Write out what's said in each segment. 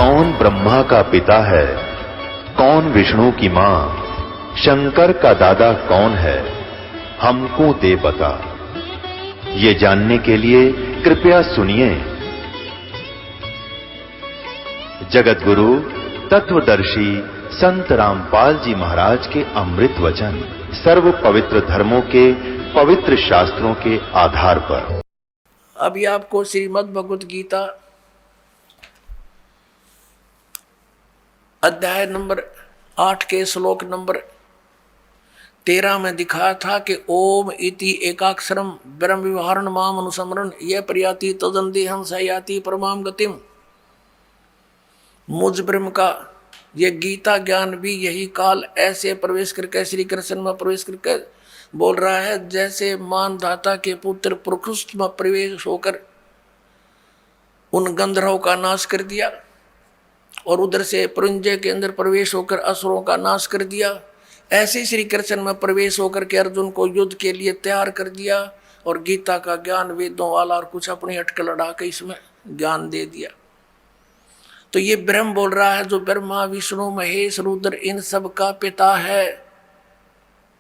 कौन ब्रह्मा का पिता है, कौन विष्णु की मां, शंकर का दादा कौन है, हमको दे बता। ये जानने के लिए कृपया सुनिए। जगत गुरु तत्वदर्शी संत रामपाल जी महाराज के अमृत वचन सर्व पवित्र धर्मों के पवित्र शास्त्रों के आधार पर। अभी आपको श्रीमद् भगवत गीता अध्याय नंबर 8 के श्लोक नंबर 13 में दिखाया था कि ओम इति एकाक्षरम ब्रह्म विवरण माम अनुसमरण यह प्रयाति तदंदेहम सयाति परमाम गतिम। मुझ ब्रह्म का यह गीता ज्ञान भी यही काल ऐसे प्रवेश करके श्री कृष्ण में प्रवेश करके बोल रहा है जैसे मानधाता के पुत्र प्रकृष्ट में प्रवेश होकर उन गंधर्वों का नाश कर दिया और उधर से पुरंजय के अंदर प्रवेश होकर असुरों का नाश कर दिया। ऐसे श्री कृष्ण में प्रवेश होकर के अर्जुन को युद्ध के लिए तैयार कर दिया और गीता का ज्ञान वेदों वाला और कुछ अपनी अटकल लड़ा के इसमें ज्ञान दे दिया। तो ये ब्रह्म बोल रहा है जो ब्रह्मा विष्णु महेश रुद्र इन सब का पिता है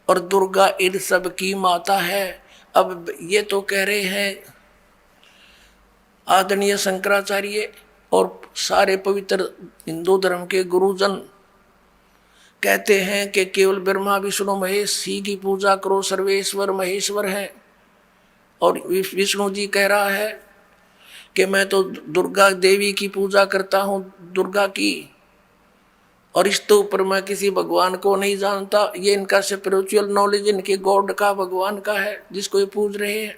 और दुर्गा इन सब की माता है। अब ये तो कह रहे हैं आदरणीय शंकराचार्य और सारे पवित्र हिंदू धर्म के गुरुजन कहते हैं कि केवल ब्रह्मा विष्णु महेश ही की पूजा करो, सर्वेश्वर महेश्वर है। और विष्णु जी कह रहा है कि मैं तो दुर्गा देवी की पूजा करता हूँ, दुर्गा की, और इसके ऊपर मैं किसी भगवान को नहीं जानता। ये इनका स्पिरिचुअल नॉलेज इनके गॉड का भगवान का है जिसको ये पूज रहे हैं।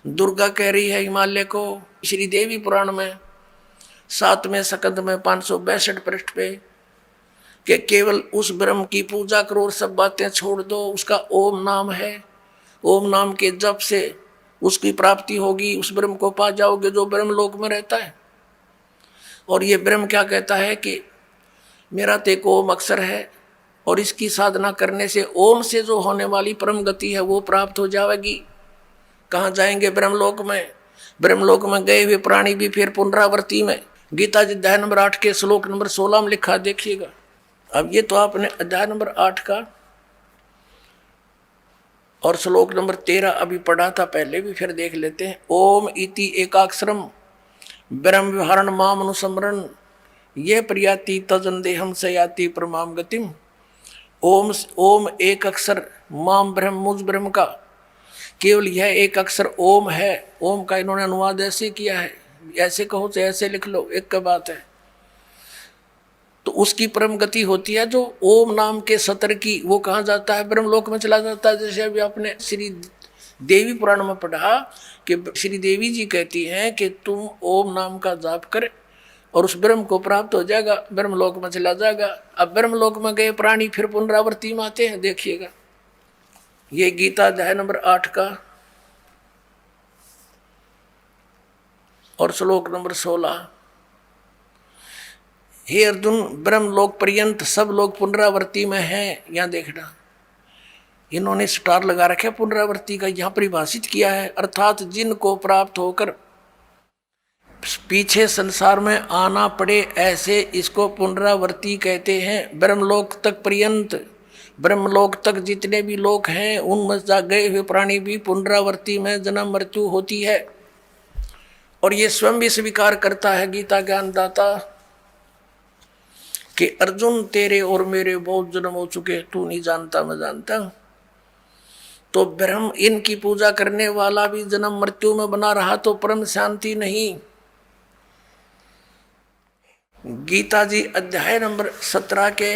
दुर्गा कह रही है हिमालय को श्री देवी पुराण में 7वें स्कंद में 562 पृष्ठ पे कि केवल उस ब्रह्म की पूजा करो और सब बातें छोड़ दो। उसका ओम नाम है, ओम नाम के जप से उसकी प्राप्ति होगी, उस ब्रह्म को पा जाओगे जो ब्रह्म लोक में रहता है। और ये ब्रह्म क्या कहता है कि मेरा तो एक ओम अक्षर है और इसकी साधना करने से ओम से जो होने वाली परम गति है वो प्राप्त हो जाएगी। कहाँ जाएंगे? ब्रह्मलोक में। ब्रह्मलोक में गए हुए प्राणी भी फिर पुनरावृत्ति में। गीता जी अध्याय नंबर 8 के श्लोक नंबर 16 में लिखा, देखिएगा। अब ये तो आपने अध्याय नंबर 8 का और श्लोक नंबर 13 अभी पढ़ा था, पहले भी फिर देख लेते हैं। ओम इति एकाक्षरम ब्रह्म विहरण माम अनुसमरण ये प्रयाति तजंदेहम सयाति परमाम गतिम। ओम एक अक्षर, माम ब्रह्म मुझ ब्रह्म का, केवल यह एक अक्षर ओम है। ओम का इन्होंने अनुवाद ऐसे किया है, ऐसे कहो तो ऐसे लिख लो, एक का बात है। तो उसकी परम गति होती है जो ओम नाम के सतर की, वो कहाँ जाता है? ब्रह्मलोक में चला जाता है। जैसे अभी आपने श्री देवी पुराण में पढ़ा कि श्री देवी जी कहती हैं कि तुम ओम नाम का जाप कर और उस ब्रह्म को प्राप्त हो जाएगा, ब्रह्मलोक में चला जाएगा। अब ब्रह्मलोक में गए प्राणी फिर पुनरावृत्ति में आते हैं, देखिएगा। ये गीता अध्याय नंबर 8 का और श्लोक नंबर 16। हे अर्जुन, ब्रह्मलोक पर्यंत सब लोग पुनरावृत्ति में हैं। यहाँ देखना, इन्होंने स्टार लगा रखे पुनरावृत्ति का, यहाँ परिभाषित किया है, अर्थात जिनको प्राप्त होकर पीछे संसार में आना पड़े, ऐसे इसको पुनरावृत्ति कहते हैं। ब्रह्मलोक तक पर्यंत, ब्रह्मलोक तक जितने भी लोग हैं उनमें गए हुए प्राणी भी पुनरावृत्ति में जन्म मृत्यु होती है। और ये स्वयं भी स्वीकार करता है गीता ज्ञानदाता कि अर्जुन तेरे और मेरे बहुत जन्म हो चुके, तू नहीं जानता मैं जानता हूं। तो ब्रह्म इनकी पूजा करने वाला भी जन्म मृत्यु में बना रहा तो परम शांति नहीं। गीता जी अध्याय नंबर 17 के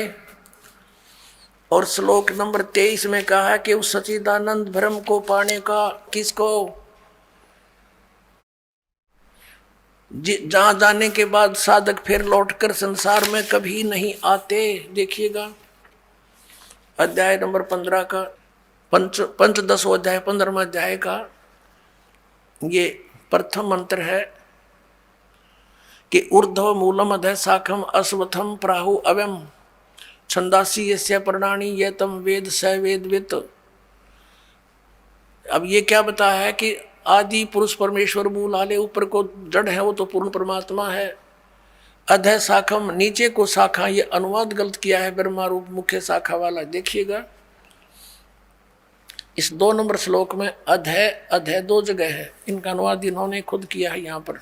और श्लोक नंबर 23 में कहा है कि उस सच्चिदानंद ब्रह्म को पाने का किसको, जहां जाने के बाद साधक फिर लौटकर संसार में कभी नहीं आते। देखिएगा अध्याय नंबर 15 का पंचदश अध्याय 15वां अध्याय का ये प्रथम मंत्र है कि ऊर्ध्व मूलम अधः शाखम अश्वत्थम प्राहु अव्यम छंदासी यस्य प्रणानी ये तम वेद स वेदवित। अब ये क्या बताया है कि आदि पुरुष परमेश्वर मूल आले ऊपर को जड़ है वो तो पूर्ण परमात्मा है, अधः शाखम, नीचे को शाखा, ये अनुवाद गलत किया है ब्रह्मा रूप मुख्य शाखा वाला। देखिएगा इस 2 नंबर श्लोक में अधः अधः 2 जगह है, इनका अनुवाद इन्होंने खुद किया है। यहाँ पर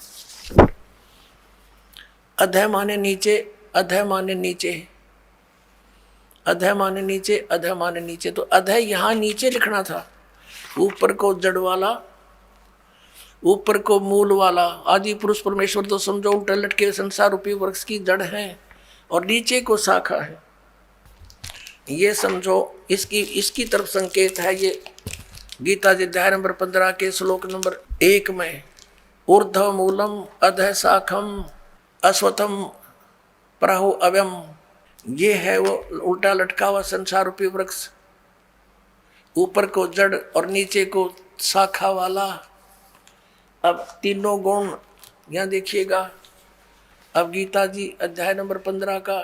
अधः माने नीचे, अधः माने नीचे, अधः माने नीचे, अधः माने नीचे। तो अधः यहाँ नीचे लिखना था, ऊपर को जड़ वाला, ऊपर को मूल वाला। आदि पुरुष परमेश्वर तो समझो उल्टे लटके संसार रूपी वृक्ष की जड़ है और नीचे को शाखा है, ये समझो। इसकी तरफ संकेत है ये गीता जी अध्याय नंबर 15 के श्लोक नंबर 1 में, ऊर्ध्व मूलम अधः शाखम अश्वत्थम प्राहु अव्यम। ये है वो उल्टा लटका हुआ संसार रूपी वृक्ष, ऊपर को जड़ और नीचे को शाखा वाला। अब तीनों गुण यहाँ देखिएगा। अब गीता जी अध्याय नंबर 15 का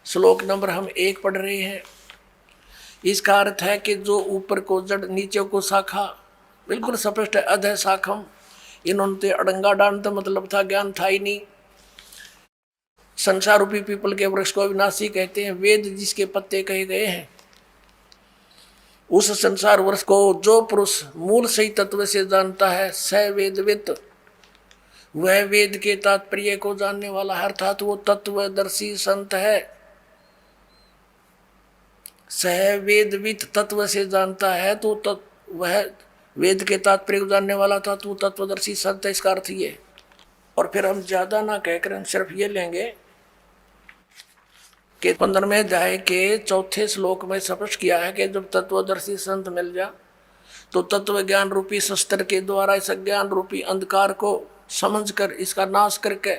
श्लोक नंबर हम 1 पढ़ रहे हैं। इसका अर्थ है कि जो ऊपर को जड़ नीचे को शाखा, बिल्कुल स्पष्ट है। अधः शाखम, इन्होंने तो अड़ंगा डांत मतलब था, ज्ञान था ही नहीं। संसार रूपी पीपल के वृक्ष को अविनाशी कहते हैं। वेद जिसके पत्ते कहे गए हैं, उस संसार वृक्ष को जो पुरुष मूल सही तत्व से जानता है, स वेदवित, वह वेद के तात्पर्य को जानने वाला है, अर्थात वो तत्वदर्शी संत है। सह वेदवित तत्व से जानता है तो वह वेद के तात्पर्य को जानने वाला था, तो तत्वदर्शी संत है, इसका अर्थ ये। और फिर हम ज्यादा ना कहकर हम सिर्फ ये लेंगे कि 15वें अध्याय के 4थे श्लोक में स्पष्ट किया है कि जब तत्वदर्शी संत मिल जा तो तत्व ज्ञान रूपी शस्त्र के द्वारा इस ज्ञान रूपी अंधकार को समझकर इसका नाश करके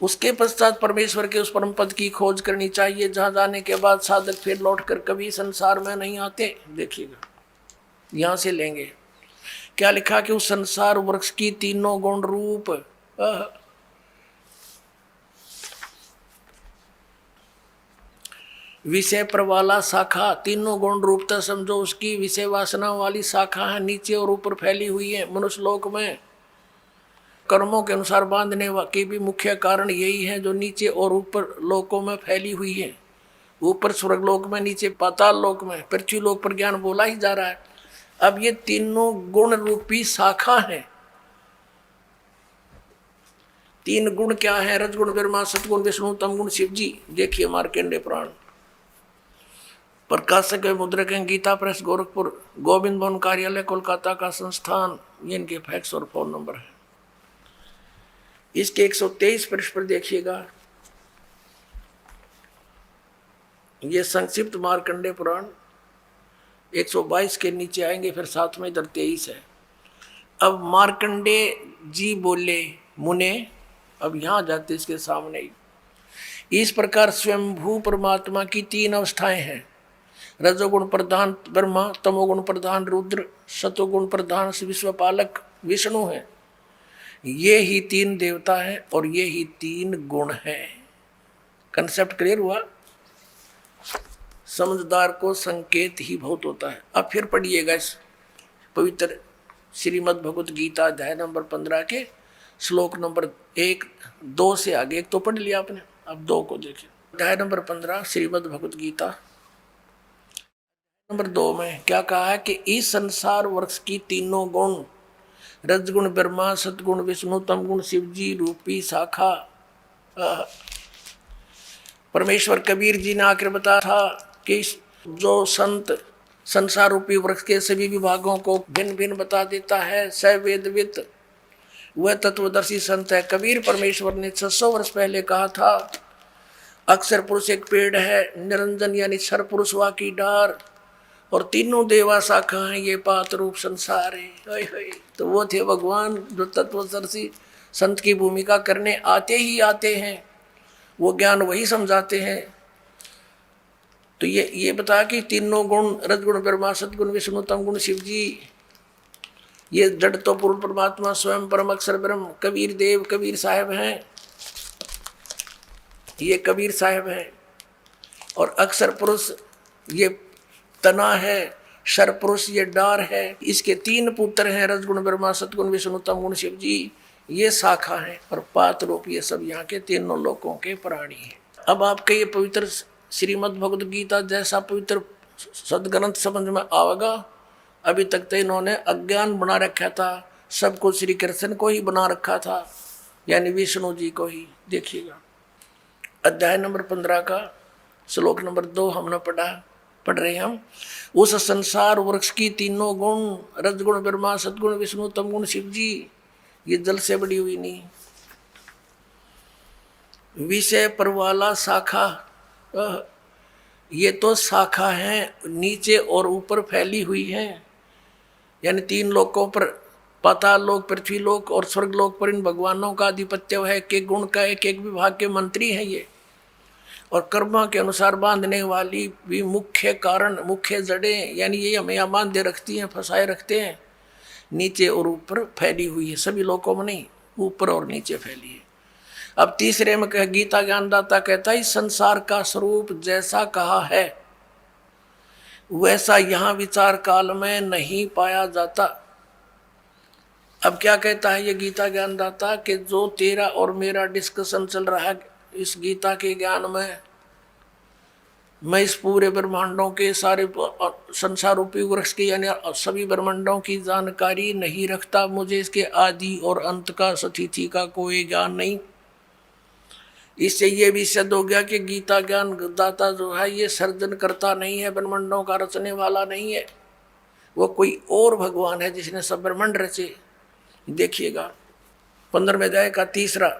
उसके पश्चात परमेश्वर के उस परम पद की खोज करनी चाहिए, जहां जाने के बाद साधक फिर लौटकर कभी संसार में नहीं आते। देखिएगा यहां से लेंगे क्या लिखा कि उस संसार वृक्ष की तीनों गुण रूप विषय पर वाला शाखा, तीनों गुण रूपता समझो उसकी विषय वासना वाली शाखा है, नीचे और ऊपर फैली हुई है। मनुष्य लोक में कर्मों के अनुसार बांधने के भी मुख्य कारण यही है, जो नीचे और ऊपर लोकों में फैली हुई है। ऊपर स्वर्ग लोक में, नीचे पाताल लोक में, पृथ्वी लोक पर ज्ञान बोला ही जा रहा है। अब ये तीनों गुण रूपी शाखा है। 3 गुण क्या है? रजगुण ब्रह्मा, सतगुण विष्णु, तमगुण शिव जी। देखिए मार्कंडेय पुराण, प्रकाशक मुद्रक हैं, गीता प्रेस गोरखपुर, गोविंद भवन कार्यालय कोलकाता का संस्थान। ये इनके फैक्स और फोन नंबर है। इसके 123 पृष्ठ पर देखिएगा, ये संक्षिप्त मार्कंडेय पुराण 122 के नीचे आएंगे, फिर साथ में इधर 23 है। अब मार्कंडेय जी बोले मुने, अब यहां जाते इसके सामने ही, इस प्रकार स्वयंभू परमात्मा की 3 अवस्थाएं हैं। रजोगुण प्रधान ब्रह्मा, तमोगुण प्रधान रुद्र, सतोगुण प्रधान विश्वपालक विष्णु है। ये ही 3 देवता हैं और ये ही 3 गुण हैं। कंसेप्ट क्लियर हुआ? समझदार को संकेत ही बहुत होता है। अब फिर पढ़िएगा इस पवित्र श्रीमद् भगवत गीता अध्याय नंबर 15 के श्लोक नंबर 1, 2 से आगे। एक तो पढ़ लिया आपने, अब 2 को देखिए। अध्याय नंबर 15 श्रीमद् भगवत गीता नंबर 2 में क्या कहा है कि इस संसार वृक्ष की तीनों गुण, रजगुण ब्रह्मा, सतगुण विष्णु, तमगुण शिव जी रूपी शाखा। परमेश्वर कबीर जी ने आकर बताया था कि जो संत संसार रूपी वृक्ष के सभी विभागों को भिन्न भिन्न बता देता है, स वेदवित, वह तत्वदर्शी संत है। कबीर परमेश्वर ने 600 वर्ष पहले कहा था, अक्षर पुरुष एक पेड़ है, निरंजन यानी सर पुरुष वा की डार, और तीनों देवा शाखा हैं, ये पात रूप संसार है। तो वो थे भगवान जो तत्वदर्शी संत की भूमिका करने आते ही आते हैं, वो ज्ञान वही समझाते हैं। तो ये बता कि तीनों गुण, रजगुण ब्रह्मा, सतगुण विष्णु, तमगुण शिव जी, ये जड़ तो पूर्ण परमात्मा स्वयं परम अक्षर ब्रह्म कबीर देव कबीर साहब हैं, ये कबीर साहब हैं। और अक्षर पुरुष ये तना है, शर पुरुष ये डार है। इसके 3 पुत्र हैं, रजगुण ब्रह्मा, सतगुण विष्णु, तमगुण शिव जी। ये शाखा है, और पात रूप ये सब यहाँ के तीनों लोकों के प्राणी हैं। अब आपके ये पवित्र श्रीमद् भगवद गीता जैसा पवित्र सदग्रंथ समझ में आवेगा। अभी तक तो इन्होंने अज्ञान बना रखा था, सबको श्री कृष्ण को ही बना रखा था, यानी विष्णु जी को ही। देखिएगा अध्याय नंबर 15 का श्लोक नंबर 2 हमने पढ़ रहे हैं हम। उस संसार वृक्ष की तीनों गुण, रजगुण ब्रह्मा, सदगुण विष्णु, तमगुण शिव जी, ये जल से बड़ी हुई नहीं। विषय परवाला शाखा, ये तो शाखा है, नीचे और ऊपर फैली हुई है, यानी 3 लोकों पर, पाताल लोक, पृथ्वी लोक और स्वर्ग लोक पर इन भगवानों का आधिपत्य है। एक एक गुण का एक एक विभाग के मंत्री हैं ये, और कर्मा के अनुसार बांधने वाली भी मुख्य कारण, मुख्य जड़ें, यानी ये हमें यहाँ बांधे रखती हैं, फंसाए रखते हैं, नीचे और ऊपर फैली हुई है। सभी लोकों में नहीं, ऊपर और नीचे फैली है। अब तीसरे में कह गीता ज्ञानदाता कहता है, इस संसार का स्वरूप जैसा कहा है वैसा यहाँ विचार काल में नहीं पाया जाता। अब क्या कहता है ये गीता ज्ञानदाता, कि जो तेरा और मेरा डिस्कशन चल रहा है इस गीता के ज्ञान में, मैं इस पूरे ब्रह्मांडों के सारे संसार रूपी वृक्ष के यानी सभी ब्रह्मांडों की जानकारी नहीं रखता। मुझे इसके आदि और अंत का, सतिथि का कोई ज्ञान नहीं। इससे ये भी सिद्ध हो गया कि गीता ज्ञान दाता जो है ये सर्जन करता नहीं है, ब्रह्मांडों का रचने वाला नहीं है, वो कोई और भगवान है जिसने सब ब्रह्मांड रचे। देखिएगा 15वें अध्याय का 3,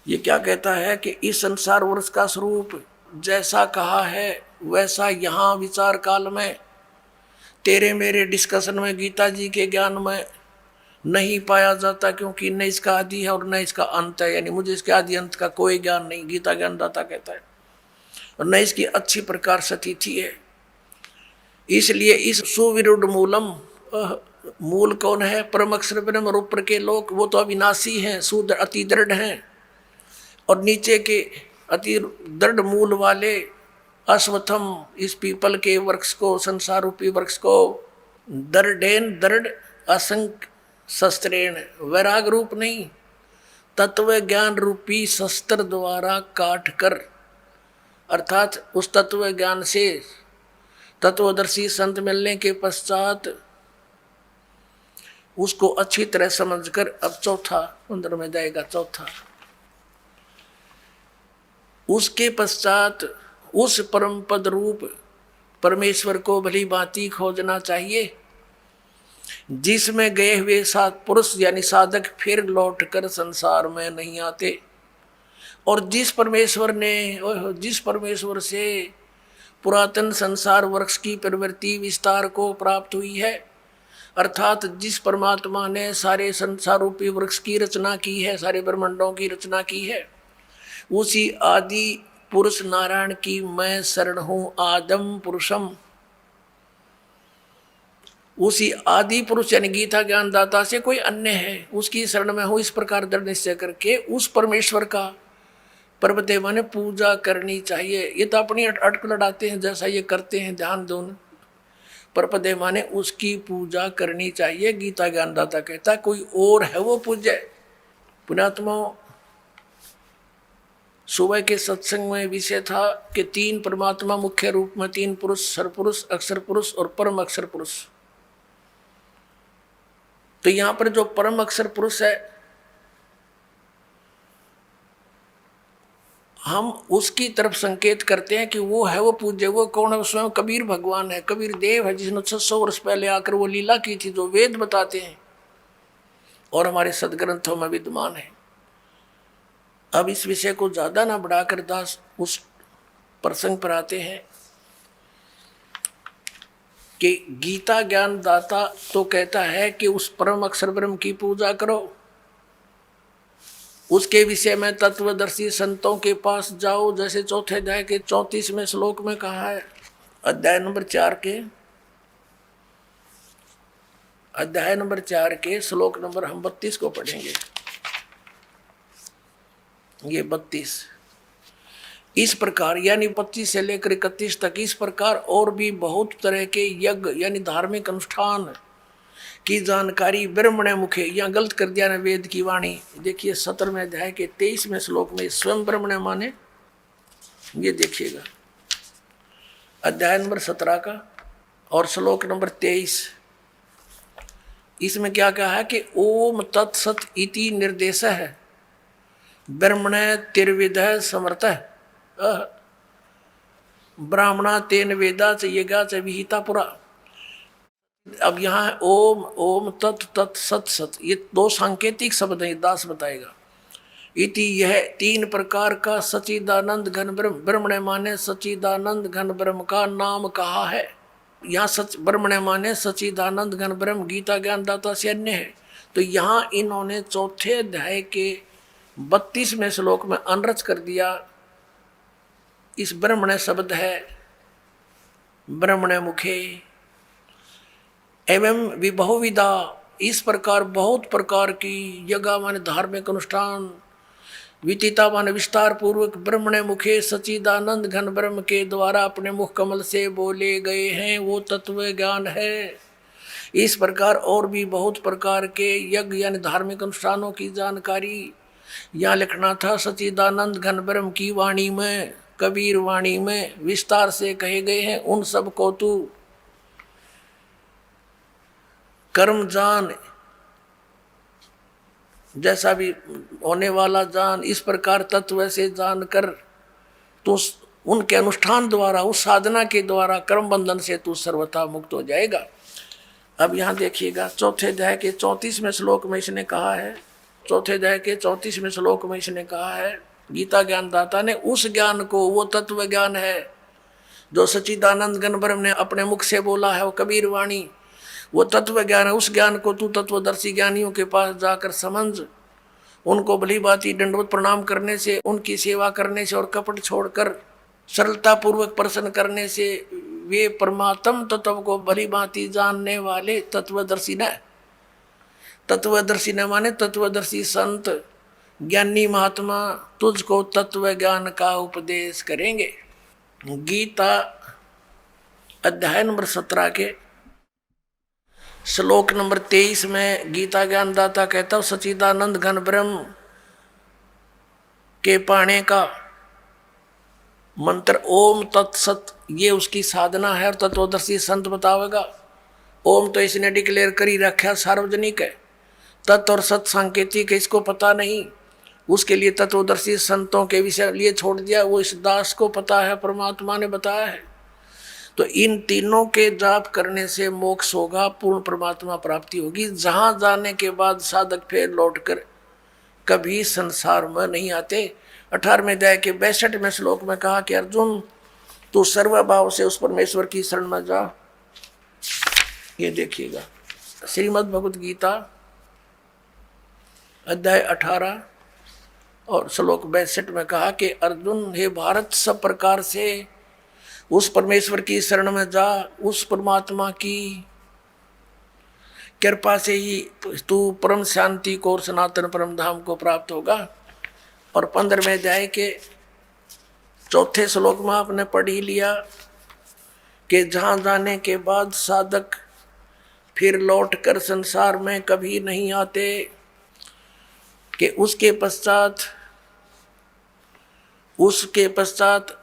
ये क्या कहता है कि इस संसार वृक्ष का स्वरूप जैसा कहा है वैसा यहाँ विचार काल में, तेरे मेरे डिस्कशन में, गीता जी के ज्ञान में नहीं पाया जाता, क्योंकि न इसका आदि है और न इसका अंत है, यानी मुझे इसके आदि अंत का कोई ज्ञान नहीं, गीता ज्ञानदाता कहता है, और न इसकी अच्छी प्रकार सतिथि है। इसलिए इस सुविरुद्ध मूलम, मूल कौन है? परम अक्षर ब्रह्म और ऊपर के लोक, वो तो अविनाशी हैं, शुद्ध अति दृढ़ हैं, और नीचे के अति दृढ़ मूल वाले अश्वत्थम, इस पीपल के वृक्ष को, संसार रूपी वृक्ष को, दृढ़ेन दृढ़ असंख्य शस्त्रेण, वैराग रूप नहीं, तत्व ज्ञान रूपी शस्त्र द्वारा काट कर, अर्थात उस तत्व ज्ञान से तत्वदर्शी संत मिलने के पश्चात उसको अच्छी तरह समझकर, अब चौथा 15 में जाएगा, चौथा, उसके पश्चात उस परम पद रूप परमेश्वर को भली भांति खोजना चाहिए, जिसमें गए हुए पुरुष यानी साधक फिर लौटकर संसार में नहीं आते, और जिस परमेश्वर से पुरातन संसार वृक्ष की प्रवृत्ति विस्तार को प्राप्त हुई है, अर्थात जिस परमात्मा ने सारे संसार रूपी वृक्ष की रचना की है, सारे ब्रह्मांडों की रचना की है, उसी आदि पुरुष नारायण की मैं शरण हूँ, आदम पुरुषम, उसी आदि पुरुष यानी गीता ज्ञानदाता से कोई अन्य है उसकी शरण में हो, इस प्रकार दृढ़ निश्चय करके उस परमेश्वर का पर्वदेवा ने पूजा करनी चाहिए। ये तो अपनी अटक लड़ाते हैं, जैसा ये करते हैं ध्यान दोनों, परपदेवा ने उसकी पूजा करनी चाहिए। गीता ज्ञानदाता कहता है कोई और है वो पूज्य। पुण्यात्मा, सुबह के सत्संग में विषय था कि 3 परमात्मा मुख्य रूप में, 3 पुरुष, सरपुरुष, अक्षर पुरुष और परम अक्षर पुरुष। तो यहां पर जो परम अक्षर पुरुष है, हम उसकी तरफ संकेत करते हैं कि वो है वो पूज्य। वो कौन है? स्वयं कबीर भगवान है, कबीर देव है, जिसने 600 वर्ष पहले आकर वो लीला की थी, जो वेद बताते हैं और हमारे सदग्रंथों में विद्यमान है। अब इस विषय को ज्यादा ना बढ़ाकर दास उस प्रसंग पर आते हैं कि गीता ज्ञान दाता तो कहता है कि उस परम अक्षर ब्रह्म की पूजा करो, उसके विषय में तत्वदर्शी संतों के पास जाओ, जैसे चौथे अध्याय के 34वें श्लोक में कहा है। अध्याय नंबर 4 के श्लोक नंबर हम 32 को पढ़ेंगे। ये 32 इस प्रकार, यानी 25 से लेकर 31 तक, इस प्रकार और भी बहुत तरह के यज्ञ यानी धार्मिक अनुष्ठान की जानकारी ब्रह्मणे मुखे, यहाँ गलत कर दिया ना वेद की वाणी। देखिए 17वें अध्याय के 23वें श्लोक में स्वयं ब्रह्मणे माने, ये देखिएगा अध्याय नंबर 17 का और श्लोक नंबर 23। इसमें क्या कहा है कि ओम तत्सत इति निर्देश है ब्रह्मणे तिर्विद समर्थ ब्राह्मणा तेन वेदा च यज्ञा च विहिता पुरा। अब यहाँ ओम ओम तत् तत् सत सत, ये दो सांकेतिक शब्द हैं, दास बताएगा। इति यह तीन प्रकार का सच्चिदानंद घन ब्रह्म, ब्रह्मणे माने सच्चिदानंद घन ब्रह्म का नाम कहा है। यहाँ सच ब्रह्मणे माने सच्चिदानंद घन ब्रह्म गीता ज्ञान दाता से अन्य है। तो यहाँ इन्होंने चौथे अध्याय के 32वें श्लोक में अनरच कर दिया। इस ब्रह्मणे शब्द है ब्रह्मणे मुखे एवं विभुविदा, इस प्रकार बहुत प्रकार की यज्ञ माने धार्मिक अनुष्ठान, वितिता माने विस्तार पूर्वक ब्रह्मणे मुखे सच्चिदानंद घन ब्रह्म के द्वारा अपने मुख कमल से बोले गए हैं, वो तत्व ज्ञान है। इस प्रकार और भी बहुत प्रकार के यज्ञ यानी धार्मिक अनुष्ठानों की जानकारी यहाँ लिखना था। सच्चिदानंद घन ब्रह्म की वाणी में, कबीर वाणी में विस्तार से कहे गए हैं। उन सब को तू कर्म जान, जैसा भी होने वाला जान, इस प्रकार तत्व से जानकर तू उनके अनुष्ठान द्वारा, उस साधना के द्वारा कर्म बंधन से तू सर्वथा मुक्त हो जाएगा। अब यहाँ देखिएगा चौथे अध्याय के 34वें श्लोक में इसने कहा है, चौथे अध्याय के 34वें श्लोक में इसने कहा है, गीता ज्ञानदाता ने उस ज्ञान को, वो तत्व ज्ञान है जो सच्चिदानंद घन ब्रह्म ने अपने मुख से बोला है, वो कबीर वाणी, वो तत्व ज्ञान है। उस ज्ञान को तू तत्वदर्शी ज्ञानियों के पास जाकर समझ, उनको भली भांति दंडवत प्रणाम करने से, उनकी सेवा करने से और कपट छोड़कर सरलता पूर्वक प्रसन्न करने से वे परमात्म तत्व को भली भांति जानने वाले तत्वदर्शी न, तत्वदर्शी न माने तत्वदर्शी संत ज्ञानी महात्मा तुझको तत्व ज्ञान का उपदेश करेंगे। गीता अध्याय नंबर 17 के श्लोक नंबर 23 में गीता ज्ञानदाता कहता हूँ सच्चिदानंद घन ब्रह्म के पाने का मंत्र ओम तत्सत, ये उसकी साधना है और तत्वदर्शी संत बतावेगा। ओम तो इसने डिक्लेयर कर ही रखा, सार्वजनिक है। तत् और सत सांकेतिक है, इसको पता नहीं, उसके लिए तत्वदर्शी संतों के विषय लिए छोड़ दिया, वो इस दास को पता है, परमात्मा ने बताया है। तो इन तीनों के जाप करने से मोक्ष होगा, पूर्ण परमात्मा प्राप्ति होगी, जहां जाने के बाद साधक फिर लौटकर कभी संसार में नहीं आते। 18वें अध्याय के 62वें श्लोक में कहा कि अर्जुन तू सर्वभाव से उस परमेश्वर की शरण में जा। ये देखिएगा श्रीमद् भगवद गीता अध्याय 18 और श्लोक 62 में कहा कि अर्जुन हे भारत, सब प्रकार से उस परमेश्वर की शरण में जा, उस परमात्मा की कृपा से ही तू परम शांति को और सनातन परम धाम को प्राप्त होगा। और 15वें अध्याय के 4थे श्लोक में आपने पढ़ ही लिया कि जहाँ जाने के बाद साधक फिर लौट कर संसार में कभी नहीं आते, कि उसके पश्चात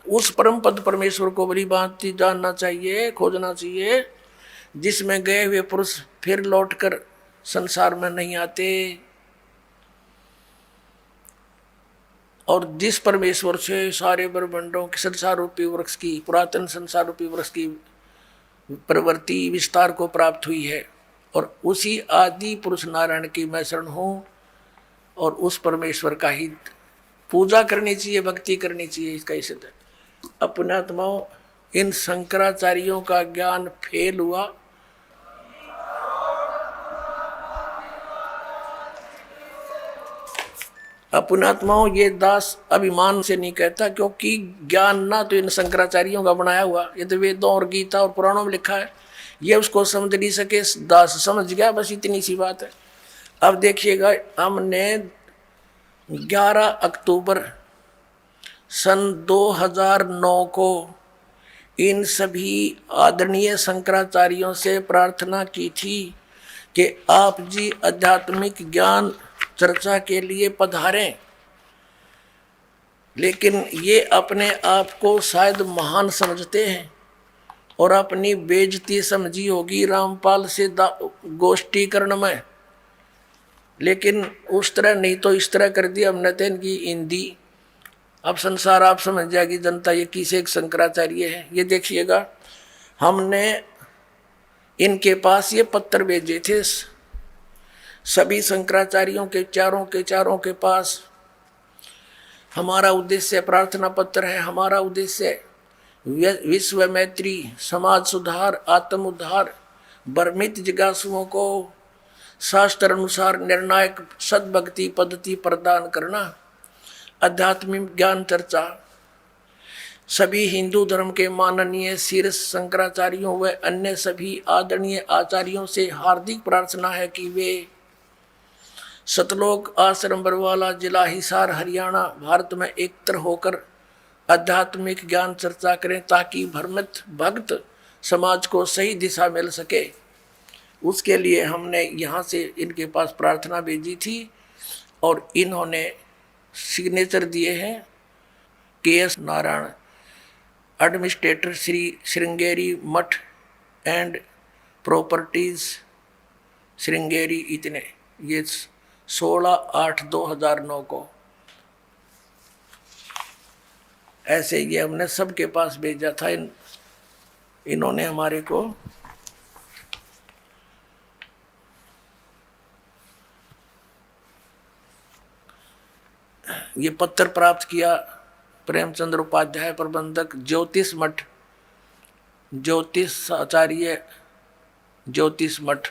उस परम पद परमेश्वर को बड़ी भांति जानना चाहिए, खोजना चाहिए, जिसमें गए हुए पुरुष फिर लौटकर संसार में नहीं आते। और जिस परमेश्वर से सारे ब्रह्मांडों के संसार रूपी वृक्ष की, पुरातन संसार रूपी वृक्ष की प्रवृत्ति विस्तार को प्राप्त हुई है, और उसी आदि पुरुष नारायण की मैं शरण हूँ, और उस परमेश्वर का ही पूजा करनी चाहिए, भक्ति करनी चाहिए। इसका ही सिद्ध है। अपनात्माओं, इन शंकराचार्यों का ज्ञान फेल हुआ। अपनात्माओं, ये दास अभिमान से नहीं कहता, क्योंकि ज्ञान ना तो इन शंकराचार्यों का बनाया हुआ, ये तो वेदों और गीता और पुराणों में लिखा है, ये उसको समझ नहीं सके, दास समझ गया, बस इतनी सी बात है। अब देखिएगा, हमने 11 अक्टूबर सन 2009 को इन सभी आदरणीय शंकराचार्यों से प्रार्थना की थी कि आप जी आध्यात्मिक ज्ञान चर्चा के लिए पधारें, लेकिन ये अपने आप को शायद महान समझते हैं और अपनी बेइज्जती समझी होगी रामपाल से गोष्ठीकरण में, लेकिन उस तरह नहीं तो इस तरह कर दिया हमने तो इनकी हिंदी। अब संसार आप समझ जाएगी जनता ये किसे एक शंकराचार्य है। ये देखिएगा, हमने इनके पास ये पत्र भेजे थे सभी शंकराचार्यों के चारों के पास। हमारा उद्देश्य प्रार्थना पत्र है, हमारा उद्देश्य विश्व मैत्री, समाज सुधार, आत्म उद्धार, भ्रमित जिज्ञासुओं को शास्त्र अनुसार निर्णायक सद्भक्ति पद्धति प्रदान करना, आध्यात्मिक ज्ञान चर्चा। सभी हिंदू धर्म के माननीय शीर्ष शंकराचार्यों व अन्य सभी आदरणीय आचार्यों से हार्दिक प्रार्थना है कि वे सतलोक आश्रम बरवाला, जिला हिसार, हरियाणा, भारत में एकत्र होकर आध्यात्मिक ज्ञान चर्चा करें ताकि भ्रमित भक्त समाज को सही दिशा मिल सके। उसके लिए हमने यहाँ से इनके पास प्रार्थना भेजी थी और इन्होंने सिग्नेचर दिए हैं। KS नारायण, एडमिनिस्ट्रेटर, श्री श्रृंगेरी मठ एंड प्रॉपर्टीज श्रृंगेरी, इतने। ये 16/8/2009 को ऐसे ये हमने सबके पास भेजा था। इन्होंने हमारे को ये पत्र प्राप्त किया। प्रेमचंद्र उपाध्याय, प्रबंधक, ज्योतिष मठ, ज्योतिष आचार्य, ज्योतिष मठ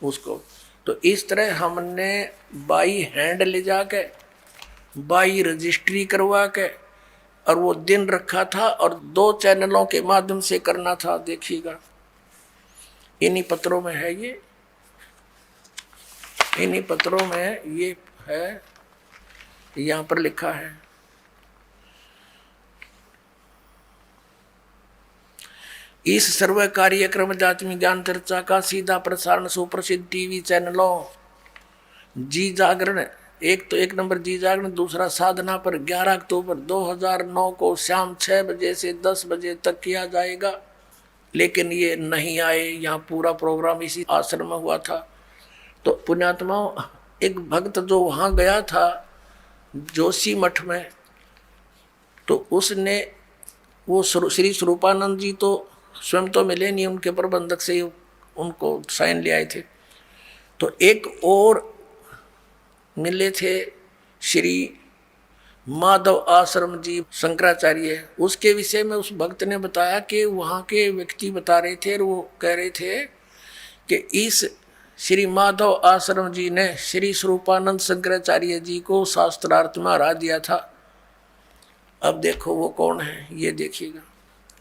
उसको। तो इस तरह हमने बाई हैंड ले जाके, बाई रजिस्ट्री करवा के, और वो दिन रखा था और 2 चैनलों के माध्यम से करना था। देखिएगा, इन्हीं पत्रों में है ये, इन्हीं पत्रों में ये है, यहाँ पर लिखा है। इस सर्व कार्यक्रम आध्यात्मिक ज्ञान चर्चा का सीधा प्रसारण सुप्रसिद्ध टीवी चैनलों जी जागरण, एक नंबर जी जागरण, दूसरा साधना पर 11 अक्टूबर 2009 को शाम 6 बजे से 10 बजे तक किया जाएगा। लेकिन ये नहीं आए। यहाँ पूरा प्रोग्राम इसी आश्रम में हुआ था। तो पुण्यात्माओं, एक भक्त जो वहाँ गया था जोशी मठ में, तो उसने वो श्री स्वरूपानंद जी तो स्वयं तो मिले नहीं, उनके प्रबंधक से उनको साइन ले आए थे। तो एक और मिले थे श्री माधव आश्रम जी शंकराचार्य। उसके विषय में उस भक्त ने बताया कि वहाँ के व्यक्ति बता रहे थे और वो कह रहे थे कि इस श्री माधव आश्रम जी ने श्री स्वरूपानंद शंकराचार्य जी को शास्त्रार्थ में हरा दिया था। अब देखो वो कौन है, ये देखिएगा।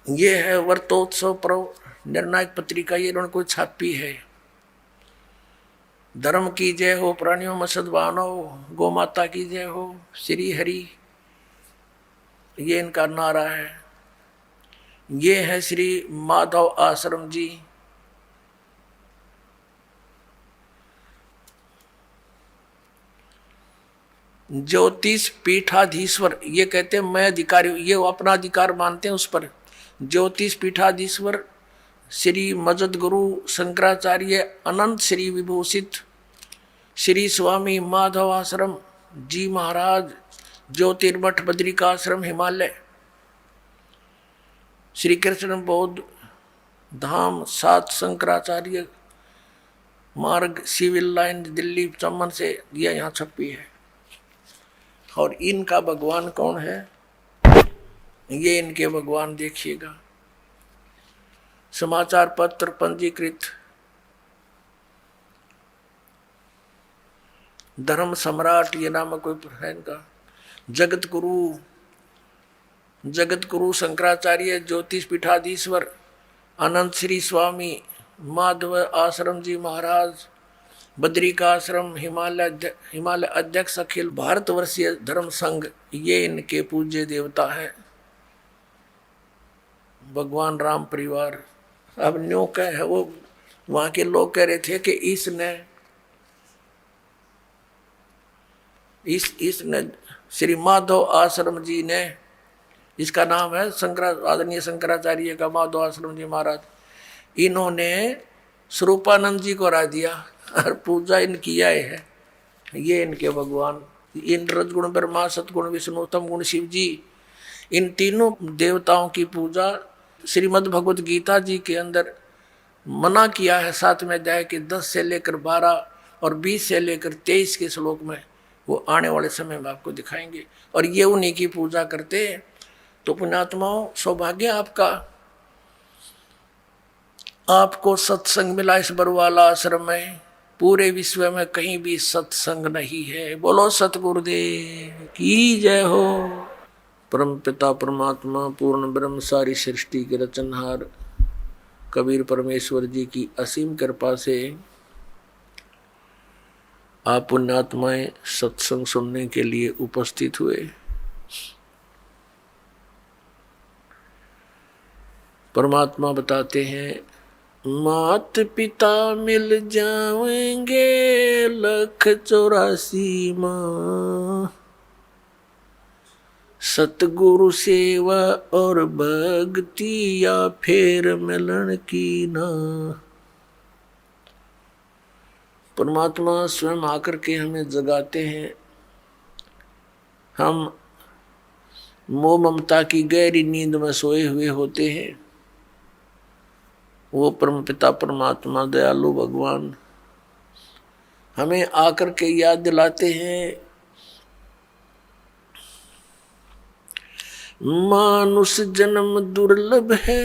ये है वर्तोत्सव पर्व निर्णायक पत्रिका, ये इन्होंने कोई छापी है। धर्म की जय हो, प्राणियों में सद्भावना हो, गौ माता की जय हो, श्री हरि, ये इनका नारा है। ये है श्री माधव आश्रम जी। ज्योतिष पीठाधीश्वर, ये कहते हैं मैं अधिकारी, ये अपना अधिकार मानते हैं उस पर। ज्योतिष पीठाधीश्वर श्री मजद गुरु शंकराचार्य अनंत श्री विभूषित श्री स्वामी माधव आश्रम जी महाराज, ज्योतिर्मठ बद्रिकाश्रम हिमालय, श्री कृष्ण बौद्ध धाम 7 शंकराचार्य मार्ग, सिविल लाइन, दिल्ली चम्बन से यह यहाँ छपी है। और इनका भगवान कौन है, ये इनके भगवान देखिएगा। समाचार पत्र पंजीकृत, धर्म सम्राट ये नाम कोई है इनका। जगत गुरु शंकराचार्य ज्योतिष पीठाधीश्वर अनंत श्री स्वामी माधव आश्रम जी महाराज, बद्रिका आश्रम हिमालय अध्यक्ष अखिल भारतवर्षीय धर्म संघ, ये इनके पूज्य देवता है। भगवान राम परिवार। अब न्यू क्या है वो वहां के लोग कह रहे थे कि इसने श्री माधव आश्रम जी ने, इसका नाम है आदरणीय शंकराचार्य का माधव आश्रम जी महाराज, इन्होंने स्वरूपानंद जी को हरा दिया और पूजा इन किया है। ये इनके भगवान, इन रजगुण ब्रह्मा, सतगुण विष्णु, तम गुण शिव जी, इन तीनों देवताओं की पूजा श्रीमद् भगवत गीता जी के अंदर मना किया है। 7वें अध्याय के 10 से लेकर 12 और 20 से लेकर 23 के श्लोक में, वो आने वाले समय में आपको दिखाएंगे। और ये उन्हीं की पूजा करते हैं। तो पुण्यात्माओं, सौभाग्य आपका, आपको सत्संग मिला इस बरवाला आश्रम में। पूरे विश्व में कहीं भी सत्संग नहीं है। बोलो सतगुरुदेव की जय हो। परम पिता परमात्मा पूर्ण ब्रह्म सारी सृष्टि के रचनहार कबीर परमेश्वर जी की असीम कृपा से आप पुण्यात्माएं सत्संग सुनने के लिए उपस्थित हुए। परमात्मा बताते हैं, मात पिता मिल जाएंगे 184 माँ, सतगुरु सेवा और भक्ति या फिर मिलन की ना। परमात्मा स्वयं आकर के हमें जगाते हैं। हम मोह ममता की गहरी नींद में सोए हुए होते हैं। वो परम पिता परमात्मा दयालु भगवान हमें आकर के याद दिलाते हैं, मानुष जन्म दुर्लभ है,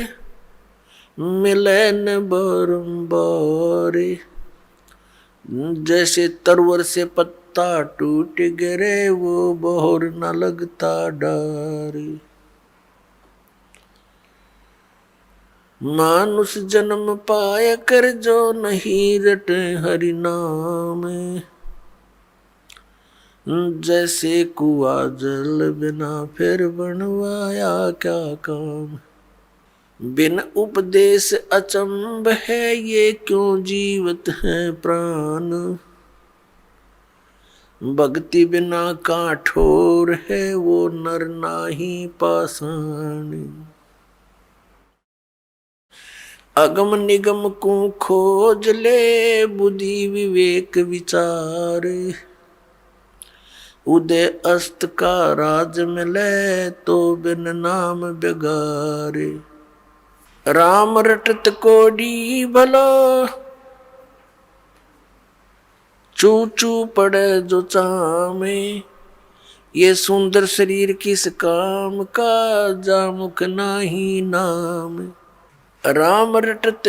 मिले न बारंबार, जैसे तरवर से पत्ता टूट गिरे वो बहोर न लगता डार। मानुष जन्म पाया कर जो नहीं रटे हरि नाम, जैसे कुआ जल बिना फिर बनवाया क्या काम। बिन उपदेश अचंभ है ये क्यों जीवत है प्राण, भक्ति बिना काठोर है वो नर नाही पाषाण। अगम निगम को खोज ले बुद्धि विवेक विचार, उदय अस्त का राज मिले तो बिन नाम बेगारे। राम रटत कोडी भलो, चू चू पड़े जो चामे, ये सुंदर शरीर किस काम का, जामुख नाही नाम। राम रटत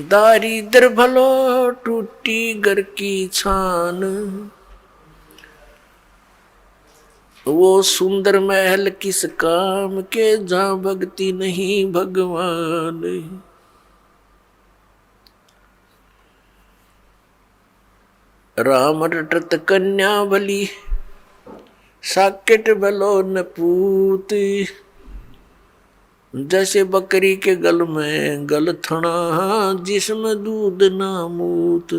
दारिद्र भलो, टूटी घर की छान, वो सुंदर महल किस काम के, जहाँ भक्ति नहीं भगवान। राम रटत कन्या बली, साकेट भलो न पूत, जैसे बकरी के गल में गल थना, जिसमें दूध ना मूत।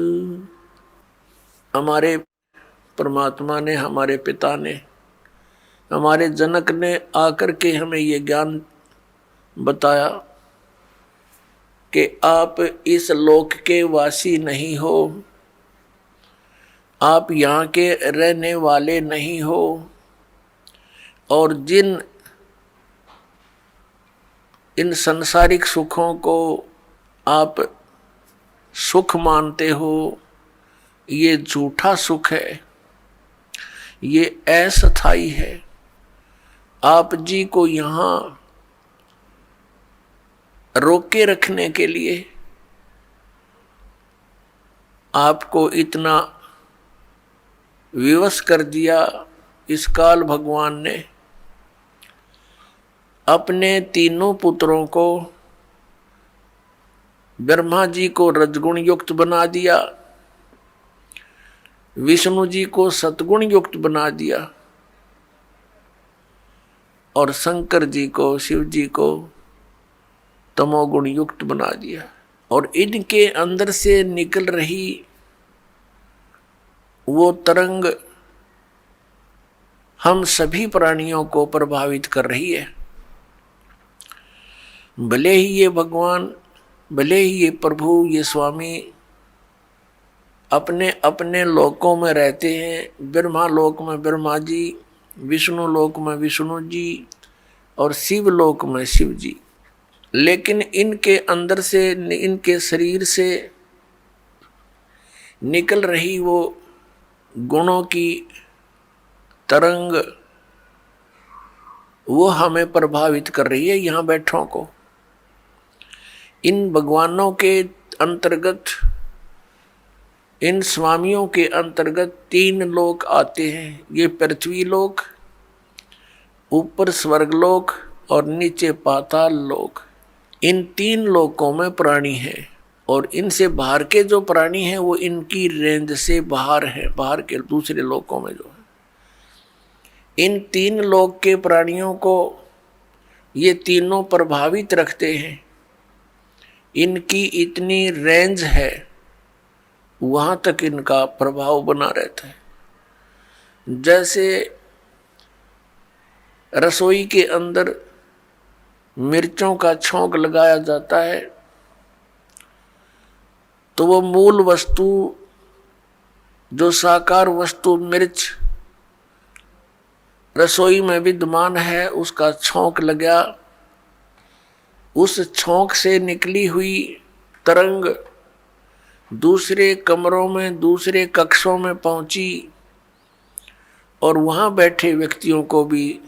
हमारे परमात्मा ने, हमारे पिता ने, हमारे जनक ने आकर के हमें ये ज्ञान बताया कि आप इस लोक के वासी नहीं हो, आप यहाँ के रहने वाले नहीं हो, और जिन इन संसारिक सुखों को आप सुख मानते हो, ये झूठा सुख है, ये अस्थायी है। आप जी को यहाँ रोके रखने के लिए आपको इतना विवश कर दिया इस काल भगवान ने। अपने तीनों पुत्रों को, ब्रह्मा जी को रजगुण युक्त बना दिया, विष्णु जी को सतगुण युक्त बना दिया, और शंकर जी को, शिव जी को तमोगुण युक्त बना दिया। और इनके अंदर से निकल रही वो तरंग हम सभी प्राणियों को प्रभावित कर रही है। भले ही ये भगवान, भले ही ये प्रभु, ये स्वामी अपने अपने लोकों में रहते हैं, ब्रह्मा लोक में ब्रह्मा जी, विष्णु लोक में विष्णु जी और शिव लोक में शिव जी, लेकिन इनके अंदर से, इनके शरीर से निकल रही वो गुणों की तरंग वो हमें प्रभावित कर रही है, यहाँ बैठों को। इन भगवानों के अंतर्गत, इन स्वामियों के अंतर्गत 3 लोक आते हैं। ये पृथ्वी लोक, ऊपर स्वर्गलोक और नीचे पाताल लोक। इन 3 लोकों में प्राणी हैं और इनसे बाहर के जो प्राणी हैं वो इनकी रेंज से बाहर है, बाहर के दूसरे लोकों में जो है। इन 3 लोक के प्राणियों को ये तीनों प्रभावित रखते हैं। इनकी इतनी रेंज है, वहां तक इनका प्रभाव बना रहता है। जैसे रसोई के अंदर मिर्चों का छौंक लगाया जाता है तो वो मूल वस्तु, जो साकार वस्तु मिर्च रसोई में विद्यमान है, उसका छौंक लगा, उस छौंक से निकली हुई तरंग दूसरे कमरों में, दूसरे कक्षों में पहुंची और वहां बैठे व्यक्तियों को भी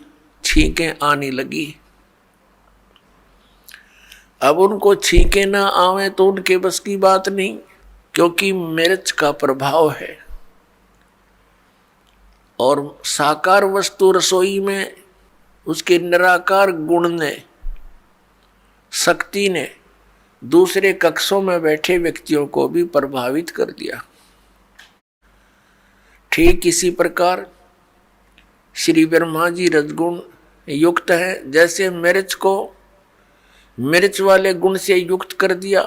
छींकें आने लगी। अब उनको छींकें ना आवे तो उनके बस की बात नहीं, क्योंकि मिर्च का प्रभाव है। और साकार वस्तु रसोई में उसके निराकार गुण ने, शक्ति ने दूसरे कक्षों में बैठे व्यक्तियों को भी प्रभावित कर दिया। ठीक इसी प्रकार श्री ब्रह्मा जी रजगुण युक्त है। जैसे मिर्च को मिर्च वाले गुण से युक्त कर दिया,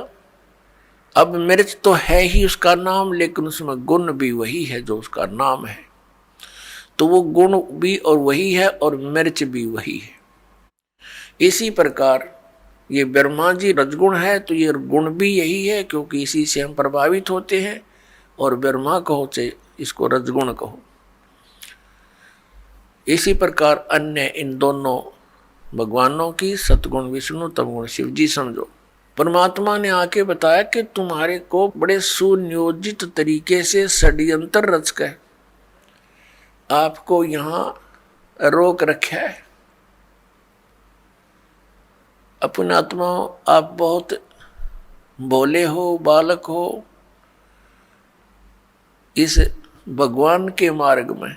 अब मिर्च तो है ही उसका नाम, लेकिन उसमें गुण भी वही है जो उसका नाम है, तो वो गुण भी और वही है और मिर्च भी वही है। इसी प्रकार ये ब्रह्मा जी रजगुण है, तो ये गुण भी यही है, क्योंकि इसी से हम प्रभावित होते हैं। और ब्रह्मा कहो चाहे इसको रजगुण कहो। इसी प्रकार अन्य इन दोनों भगवानों की, सतगुण विष्णु, तमगुण शिव जी समझो। परमात्मा ने आके बताया कि तुम्हारे को बड़े सुनियोजित तरीके से षड्यंत्र रचकर आपको यहाँ रोक रखा है। अपने आत्मा, आप बहुत भोले हो, बालक हो, इस भगवान के मार्ग में।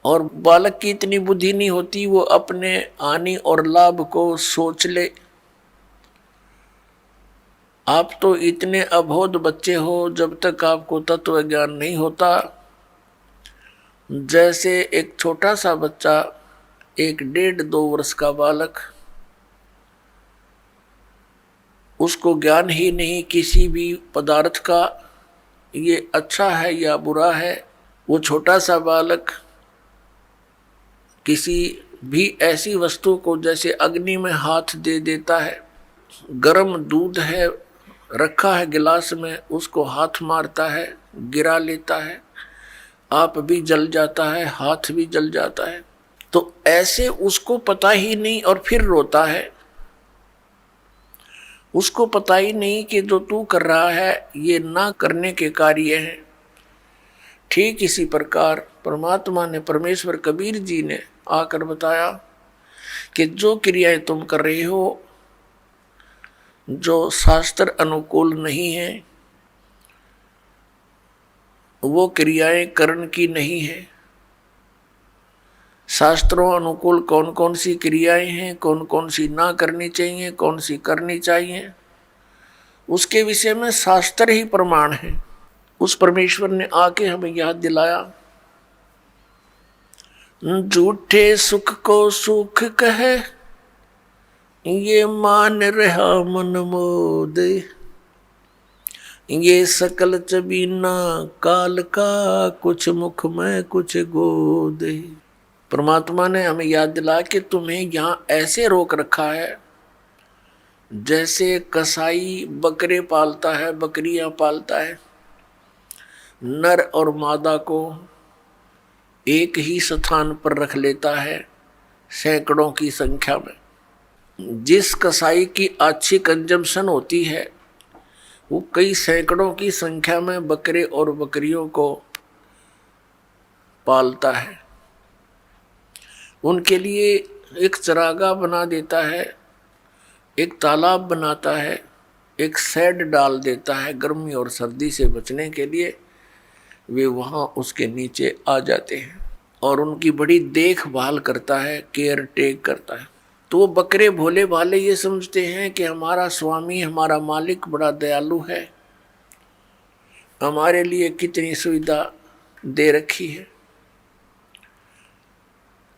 और बालक की इतनी बुद्धि नहीं होती वो अपने हानि और लाभ को सोच ले। आप तो इतने अबोध बच्चे हो, जब तक आपको तत्व ज्ञान नहीं होता। जैसे एक छोटा सा बच्चा, 1-1.5-2 वर्ष का बालक, उसको ज्ञान ही नहीं किसी भी पदार्थ का, ये अच्छा है या बुरा है। वो छोटा सा बालक किसी भी ऐसी वस्तु को, जैसे अग्नि में हाथ दे देता है, गर्म दूध है रखा है गिलास में, उसको हाथ मारता है, गिरा लेता है, आप भी जल जाता है, हाथ भी जल जाता है। तो ऐसे उसको पता ही नहीं और फिर रोता है। उसको पता ही नहीं कि जो तू कर रहा है ये ना करने के कार्य हैं। ठीक इसी प्रकार परमात्मा ने, परमेश्वर कबीर जी ने आकर बताया कि जो क्रियाएं तुम कर रहे हो, जो शास्त्र अनुकूल नहीं है, वो क्रियाएं कर्ण की नहीं है। शास्त्रों अनुकूल कौन कौन सी क्रियाएं हैं, कौन कौन सी ना करनी चाहिए, कौन सी करनी चाहिए, उसके विषय में शास्त्र ही प्रमाण है। उस परमेश्वर ने आके हमें याद दिलाया, झूठे सुख को सुख कहे, ये मान रहा मन मोद, ये सकल चबीना काल का, कुछ मुख में कुछ गोद। परमात्मा ने हमें याद दिला कि तुम्हें यहां ऐसे रोक रखा है जैसे कसाई बकरे पालता है, बकरियां पालता है, नर और मादा को एक ही स्थान पर रख लेता है सैकड़ों की संख्या में। जिस कसाई की अच्छी कंजम्पशन होती है वो कई सैकड़ों की संख्या में बकरे और बकरियों को पालता है, उनके लिए एक चरागाह बना देता है, एक तालाब बनाता है, एक शेड डाल देता है गर्मी और सर्दी से बचने के लिए। वे वहाँ उसके नीचे आ जाते हैं और उनकी बड़ी देखभाल करता है, केयर टेक करता है। तो वो बकरे भोले भाले ये समझते हैं कि हमारा स्वामी, हमारा मालिक बड़ा दयालु है, हमारे लिए कितनी सुविधा दे रखी है।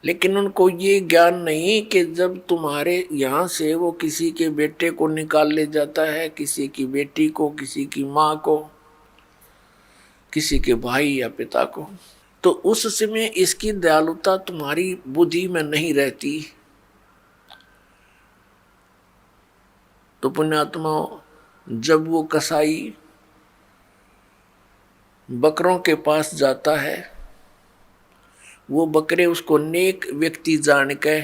लेकिन उनको ये ज्ञान नहीं कि जब तुम्हारे यहाँ से वो किसी के बेटे को निकाल ले जाता है, किसी की बेटी को, किसी की माँ को, किसी के भाई या पिता को, तो उस समय इसकी दयालुता तुम्हारी बुद्धि में नहीं रहती। तो पुण्यात्मा, जब वो कसाई बकरों के पास जाता है, वो बकरे उसको नेक व्यक्ति जान के,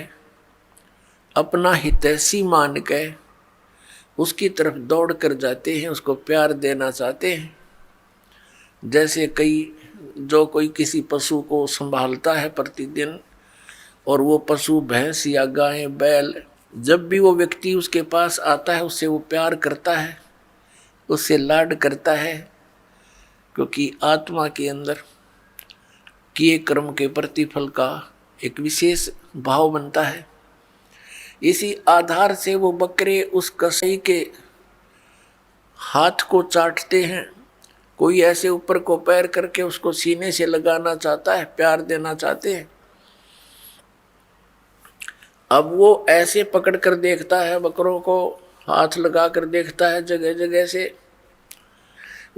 अपना हितैषी मान के उसकी तरफ दौड़ कर जाते हैं, उसको प्यार देना चाहते हैं। जैसे कोई किसी पशु को संभालता है प्रतिदिन, और वो पशु भैंस या गाय बैल, जब भी वो व्यक्ति उसके पास आता है उससे वो प्यार करता है, उससे लाड करता है, क्योंकि आत्मा के अंदर किए कर्म के प्रतिफल का एक विशेष भाव बनता है। इसी आधार से वो बकरे उस कसाई के हाथ को चाटते हैं, कोई ऐसे ऊपर को पैर करके उसको सीने से लगाना चाहता है, प्यार देना चाहते हैं। अब वो ऐसे पकड़ कर देखता है, बकरों को हाथ लगा कर देखता है जगह जगह से।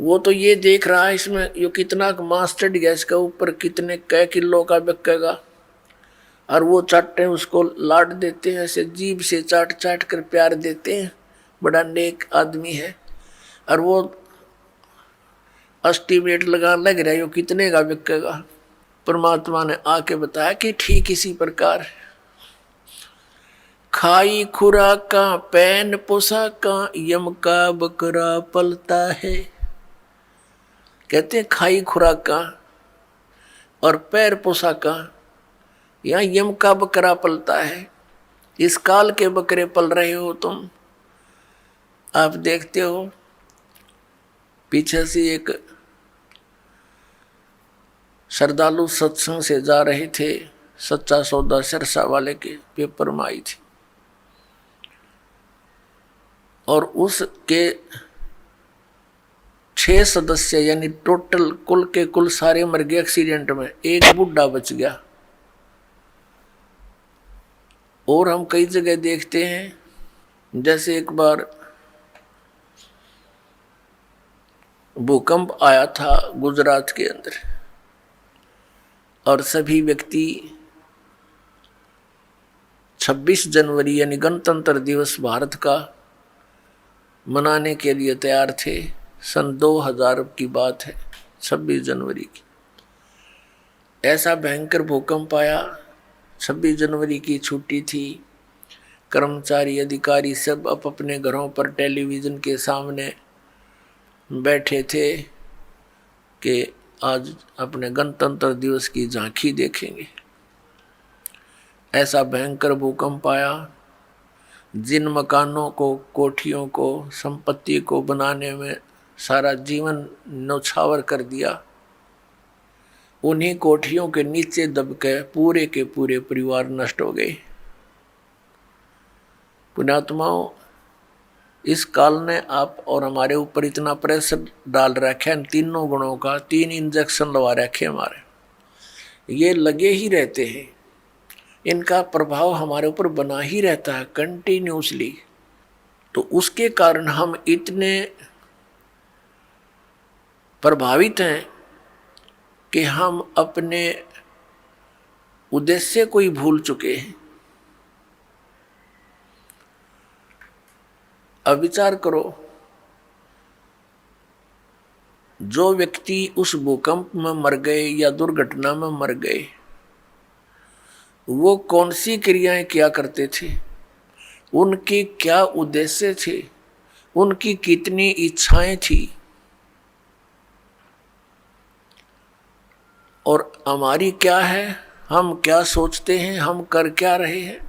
वो तो ये देख रहा है इसमें ये कितना मांस चढ़ गया, इसका ऊपर कितने कै किलो का बिकेगा, और वो चाटते हैं, उसको लाड देते हैं, ऐसे जीभ से चाट चाट कर प्यार देते हैं, बड़ा नेक आदमी है। और वो एस्टीमेट लगाने लग रहा है ये कितने का बिकेगा। परमात्मा ने आके बताया कि ठीक इसी प्रकार खाई खुराका पैन पोशाका यम का बकरा पलता है। कहते हैं खाई खुराका और पैर पोशाका, यहाँ यम का बकरा पलता है। इस काल के बकरे पल रहे हो तुम। आप देखते हो पीछे से एक श्रद्धालु सत्संग से जा रहे थे, सच्चा सौदा सिरसा वाले के पेपर में आई थी, और उसके 6 सदस्य यानी टोटल कुल के कुल सारे मर गए एक्सीडेंट में, एक बुढ़ा बच गया। और हम कई जगह देखते हैं, जैसे एक बार भूकंप आया था गुजरात के अंदर, और सभी व्यक्ति 26 जनवरी यानी गणतंत्र दिवस भारत का मनाने के लिए तैयार थे। सन 2000 की बात है, 26 जनवरी की। ऐसा भयंकर भूकंप आया, 26 जनवरी की छुट्टी थी, कर्मचारी अधिकारी सब अपने घरों पर टेलीविज़न के सामने बैठे थे कि आज अपने गणतंत्र दिवस की झांकी देखेंगे। ऐसा भयंकर भूकंप आया, जिन मकानों को, कोठियों को, संपत्ति को बनाने में सारा जीवन न्यौछावर कर दिया, उन्हीं कोठियों के नीचे दब के पूरे परिवार नष्ट हो गए। पुण्यात्माओं, इस काल ने आप और हमारे ऊपर इतना प्रेशर डाल रखे हैं, तीनों गुणों का, 3 इंजेक्शन लगा रखे हमारे, ये लगे ही रहते हैं। इनका प्रभाव हमारे ऊपर बना ही रहता है कंटिन्यूसली। तो उसके कारण हम इतने प्रभावित हैं कि हम अपने उद्देश्य को ही भूल चुके हैं। अब विचार करो, जो व्यक्ति उस भूकंप में मर गए या दुर्घटना में मर गए, वो कौन सी क्रियाएं किया करते थे, उनके क्या उद्देश्य थे, उनकी कितनी इच्छाएं थी, और हमारी क्या है, हम क्या सोचते हैं, हम कर क्या रहे हैं।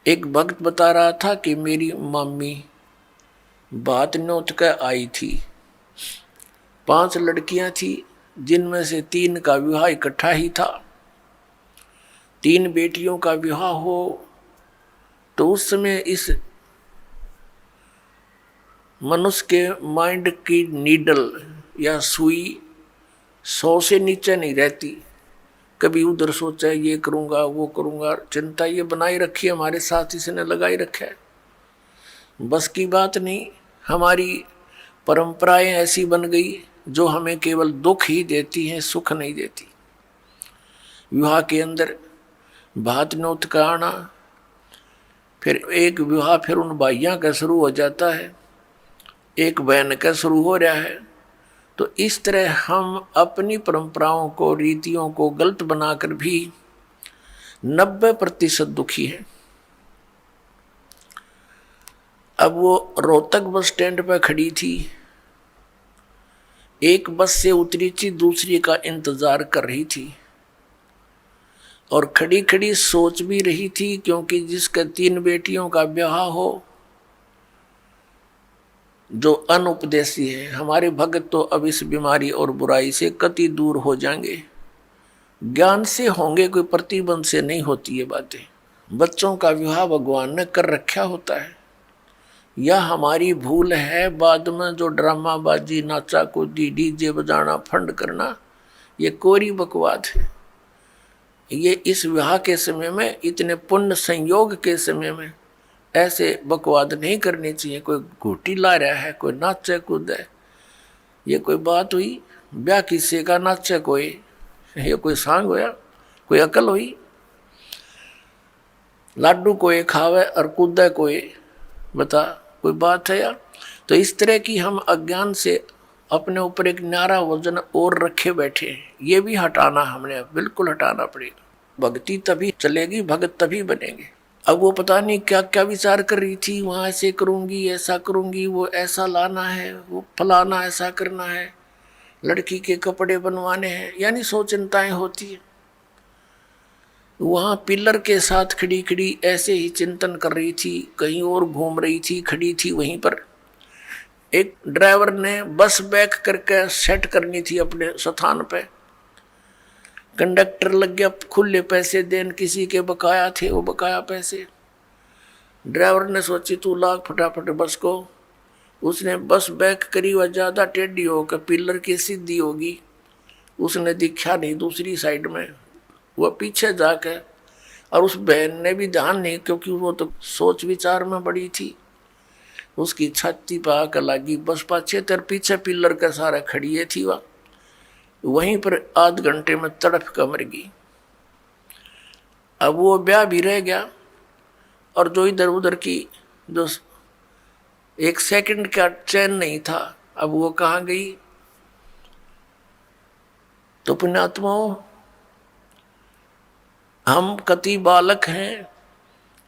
एक भक्त बता रहा था कि मेरी मम्मी बात नोत कर आई थी, 5 लड़कियां थी, जिनमें से 3 का विवाह इकट्ठा ही था। 3 बेटियों का विवाह हो तो उस समय इस मनुष्य के माइंड की नीडल या सुई 100 से नीचे नहीं रहती। कभी उधर सोचा ये करूंगा वो करूंगा, चिंता ये बनाई रखी है, हमारे साथ इसने लगाई रखा है। बस की बात नहीं, हमारी परंपराएं ऐसी बन गई जो हमें केवल दुख ही देती हैं, सुख नहीं देती। विवाह के अंदर भात नौत का आना, फिर एक विवाह फिर उन भाइयों का शुरू हो जाता है, एक बहन का शुरू हो रहा है। तो इस तरह हम अपनी परंपराओं को, रीतियों को गलत बनाकर भी 90% दुखी हैं। अब वो रोहतक बस स्टैंड पर खड़ी थी, एक बस से उतरी थी, दूसरी का इंतजार कर रही थी, और खड़ी खड़ी सोच भी रही थी, क्योंकि जिसके 3 बेटियों का ब्याह हो, जो अनुपदेशी है। हमारे भगत तो अब इस बीमारी और बुराई से कति दूर हो जाएंगे, ज्ञान से होंगे, कोई प्रतिबंध से नहीं होती ये बातें। बच्चों का विवाह भगवान ने कर रखा होता है, या हमारी भूल है बाद में जो ड्रामाबाजी, नाचा कूदी, डीजे बजाना, फंड करना, ये कोरी बकवाद है। ये इस विवाह के समय में, इतने पुण्य संयोग के समय में ऐसे बकवाद नहीं करनी चाहिए। कोई घूटी ला रहा है, कोई नाचे कूद है, ये कोई बात हुई? ब्याह किसी का नाचे कोई, ये कोई सांग होया, कोई अकल हुई? लाडू कोई खावे और कूदे कोई, बता कोई बात है यार? तो इस तरह की हम अज्ञान से अपने ऊपर एक न्यारा वजन और रखे बैठे हैं, ये भी हटाना हमने बिल्कुल हटाना पड़ेगा। भक्ति तभी चलेगी, भगत तभी बनेंगे। अब वो पता नहीं क्या क्या विचार कर रही थी, वहाँ ऐसे करूँगी, ऐसा करूँगी, वो ऐसा लाना है, वो फलाना ऐसा करना है, लड़की के कपड़े बनवाने हैं, यानी 100 चिंताएं होती है। वहाँ पिलर के साथ खड़ी खड़ी ऐसे ही चिंतन कर रही थी, कहीं और घूम रही थी, खड़ी थी वहीं पर। एक ड्राइवर ने बस बैक करके सेट करनी थी अपने स्थान पे, कंडक्टर लग गया खुले पैसे देन, किसी के बकाया थे वो बकाया पैसे। ड्राइवर ने सोची तू लाग फटाफट बस को, उसने बस बैक करी, वह ज़्यादा टेढ़ी होकर पिलर की सीधी होगी, उसने दिखा नहीं दूसरी साइड में, वह पीछे जाके, और उस बहन ने भी ध्यान नहीं, क्योंकि वो तो सोच विचार में बड़ी थी, उसकी छाती पर आकर लगी बस पाछे तर पीछे पिलर का सारा खड़िए थी, वह वहीं पर आध घंटे में तड़फ कर मर गई। अब वो ब्याह भी रह गया, और जो इधर उधर की जो 1 सेकंड का चैन नहीं था, अब वो कहाँ गई? तो पुण्यात्माओं, हम कति बालक हैं,